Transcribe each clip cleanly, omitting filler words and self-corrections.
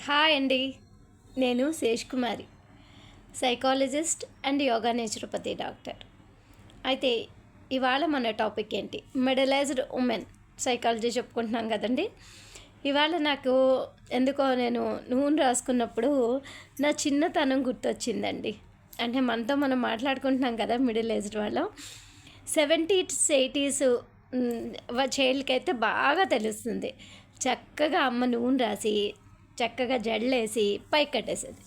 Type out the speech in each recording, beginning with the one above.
Hi అండి, నేను Sesh Kumari, psychologist and yoga naturopathy doctor. అయితే ఇవాళ మన టాపిక్ ఏంటి? మిడిలైజ్డ్ ఉమెన్ సైకాలజీ చెప్పుకుంటున్నాం కదండి. ఇవాళ నాకు ఎందుకో నేను నూనె రాసుకున్నప్పుడు నా చిన్నతనం గుర్తొచ్చిందండి. అంటే మనతో మనం మాట్లాడుకుంటున్నాం కదా, మిడిల్ ఏజ్డ్ వాళ్ళం. 70s 80s చైల్డ్కి అయితే బాగా తెలుస్తుంది. చక్కగా అమ్మ నూనె రాసి చక్కగా జడలేసి పైకి కట్టేసేది.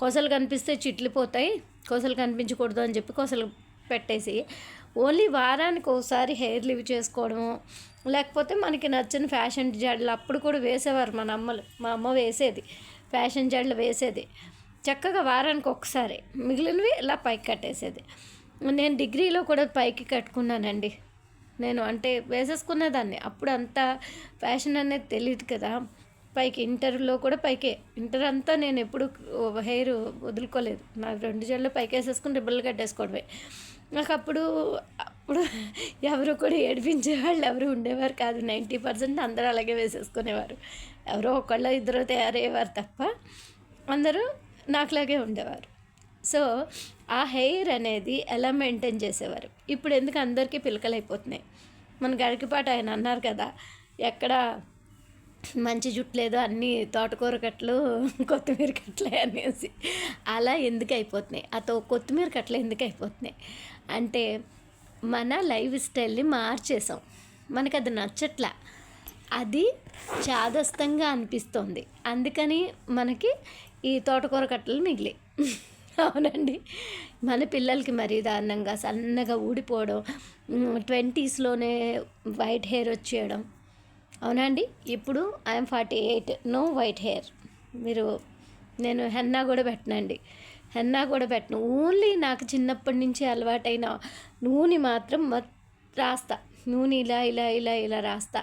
కొసలు కనిపిస్తే చిట్లిపోతాయి, కొసలు కనిపించకూడదు అని చెప్పి కొసలు పెట్టేసి ఓన్లీ వారానికి ఒకసారి హెయిర్ లివ్ చేసుకోవడము, లేకపోతే మనకి నచ్చిన ఫ్యాషన్ జడలు అప్పుడు కూడా వేసేవారు మన అమ్మలు. మా అమ్మ వేసేది, ఫ్యాషన్ జడలు వేసేది. చక్కగా వారానికి ఒకసారి, మిగిలినవి ఇలా పైకి కట్టేసేది. నేను డిగ్రీలో కూడా పైకి కట్టుకున్నానండి. నేను అంటే వేసేసుకునేదాన్ని. అప్పుడు అంత ఫ్యాషన్ అనేది తెలియదు కదా. పైకి ఇంటర్లో కూడా పైకే, ఇంటర్ అంతా నేను ఎప్పుడు హెయిర్ వదులుకోలేదు. నా 2 జడలు పైకి వేసేసుకుని రిబ్బన్లు కట్టేసుకోవడమే. నాకు అప్పుడు ఎవరు కూడా ఏడిపించే వాళ్ళు ఎవరు ఉండేవారు కాదు. 90% అందరూ అలాగే వేసేసుకునేవారు. ఎవరో ఒకళ్ళు ఇద్దరు తయారయ్యేవారు తప్ప అందరూ నాకులాగే ఉండేవారు. సో ఆ హెయిర్ అనేది ఎలా మెయింటైన్ చేసేవారు. ఇప్పుడు ఎందుకు అందరికీ పిలకలు అయిపోతున్నాయి. మన గరికపాటి ఆయన అన్నారు కదా, ఎక్కడ మంచి జుట్టు లేదు, అన్నీ తోటకూర కట్టలు కొత్తిమీర కట్టలే అనేసి. అలా ఎందుకు అయిపోతున్నాయి? కొత్తిమీర కట్టలు ఎందుకు అయిపోతున్నాయి అంటే మన లైఫ్ స్టైల్ని మార్చేసాం. మనకు అది నచ్చట్లా, అది చాదస్తంగా అనిపిస్తుంది. అందుకని మనకి ఈ తోటకూర కట్టలు మిగిలి. అవునండి, మన పిల్లలకి మరీ దారుణంగా సన్నగా ఊడిపోవడం, 20sలోనే వైట్ హెయిర్ వచ్చేయడం. అవునండి, ఇప్పుడు ఐఎమ్ 48, నో వైట్ హెయిర్. నేను హెన్నా కూడా పెట్టను. ఓన్లీ నాకు చిన్నప్పటి నుంచి అలవాటైన నూనె మాత్రం రాస్తా. నూనె ఇలా రాస్తా.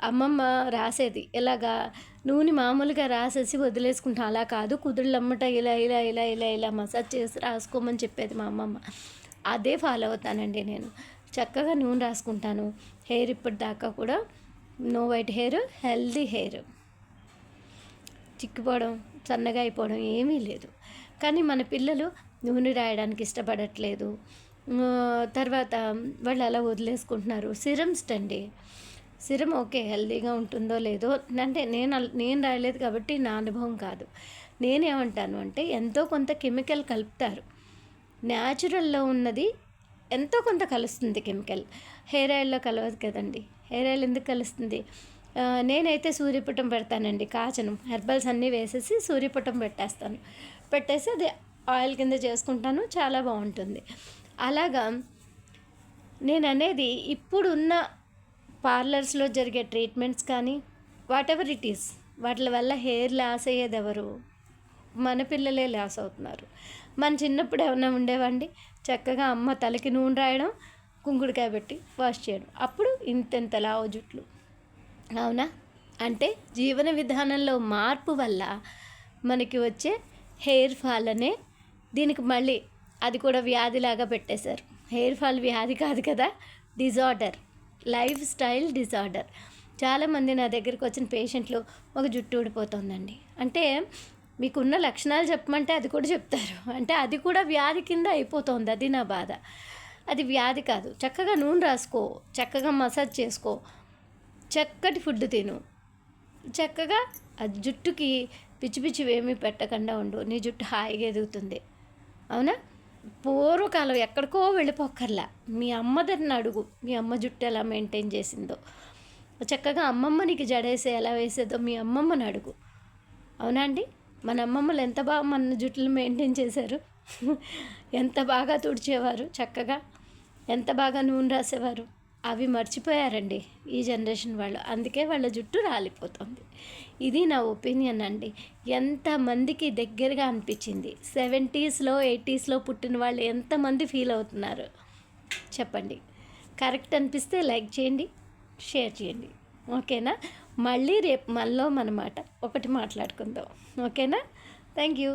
అమ్మమ్మ రాసేది ఇలాగా నూనె మామూలుగా రాసేసి వదిలేసుకుంటాం. అలా కాదు, కుదుళ్ళమ్మట ఇలా మసాజ్ చేసి రాసుకోమని చెప్పేది మా అమ్మమ్మ. అదే ఫాలో అవుతానండి నేను. చక్కగా నూనె రాసుకుంటాను. హెయిర్ ఇప్పటిదాకా కూడా no white hair, healthy hair. చిక్కిపోవడం, సన్నగా అయిపోవడం ఏమీ లేదు. కానీ మన పిల్లలు నూనె రాయడానికి ఇష్టపడట్లేదు. తర్వాత వాళ్ళు అలా వదిలేసుకుంటున్నారు. సిరమ్స్ అండి, సిరం ఓకే, హెల్దీగా ఉంటుందో లేదో అంటే నేను రాయలేదు కాబట్టి నా అనుభవం కాదు. నేనేమంటాను అంటే ఎంతో కొంత కెమికల్ కలుపుతారు. న్యాచురల్లో ఉన్నది ఎంతో కొంత కలుస్తుంది కెమికల్. హెయిర్ ఆయిల్లో కలవదు కదండి. హెయిర్ ఆయిల్ ఎందుకు కలుస్తుంది? నేనైతే సూర్యపుటం పెడతానండి, కాచను. హెర్బల్స్ అన్నీ వేసేసి సూర్యపుటం పెట్టేసి అది ఆయిల్ కింద చేసుకుంటాను. చాలా బాగుంటుంది. అలాగా నేను అనేది ఇప్పుడున్న పార్లర్స్లో జరిగే ట్రీట్మెంట్స్ కానీ వాట్ ఎవర్ ఇట్ ఈస్, వాటి వల్ల హెయిర్ లాస్ అయ్యేది ఎవరు? మన పిల్లలే లాస్ అవుతున్నారు. మన చిన్నప్పుడు ఏమన్నా ఉండేవండి? చక్కగా అమ్మ తలకి నూనె రాయడం, కుంకుడుకాయ పెట్టి వాష్ చేయడం, అప్పుడు ఇంతెంత లావు జుట్లు. అవునా? అంటే జీవన విధానంలో మార్పు వల్ల మనకి వచ్చే హెయిర్ ఫాల్ అనే దీనికి మళ్ళీ అది కూడా వ్యాధిలాగా పెట్టేశారు. హెయిర్ ఫాల్ వ్యాధి కాదు కదా, డిజార్డర్, లైఫ్ స్టైల్ డిజార్డర్. చాలామంది నా దగ్గరికి వచ్చిన పేషెంట్లు ఒక జుట్టు ఊడిపోతుందండి అంటే మీకున్న లక్షణాలు చెప్పమంటే అది కూడా చెప్తారు. అంటే అది కూడా వ్యాధి కింద అయిపోతుంది. అది నా బాధ. అది వ్యాధి కాదు. చక్కగా నూనె రాసుకో, చక్కగా మసాజ్ చేసుకో, చక్కటి ఫుడ్ తిను, చక్కగా అది జుట్టుకి పిచ్చి ఏమీ పెట్టకుండా ఉండు. నీ జుట్టు హాయిగా ఎదుగుతుంది. అవునా? పూర్వకాలం ఎక్కడికో వెళ్ళిపోక్కర్లా. మీ అమ్మదని అడుగు, మీ అమ్మ జుట్టు ఎలా మెయింటైన్ చేసిందో. చక్కగా అమ్మమ్మ నీకు జడేసే ఎలా వేసేదో మీ అమ్మమ్మని అడుగు. అవునా అండి? మన అమ్మమ్మలు ఎంత బాగా మన జుట్టులు మెయింటైన్ చేశారు, ఎంత బాగా తుడిచేవారు, చక్కగా ఎంత బాగా నూనె రాసేవారు. అవి మర్చిపోయారండి ఈ జనరేషన్ వాళ్ళు. అందుకే వాళ్ళ జుట్టు రాలిపోతుంది. ఇది నా ఒపీనియన్ అండి. ఎంతమందికి దగ్గరగా అనిపించింది? 70sలో 80sలో పుట్టిన వాళ్ళు ఎంతమంది ఫీల్ అవుతున్నారు చెప్పండి. కరెక్ట్ అనిపిస్తే లైక్ చేయండి, షేర్ చేయండి. ఓకేనా? మళ్ళీ రేపు మనలో మనమాట ఒకటి మాట్లాడుకుందాం. ఓకేనా? Thank you.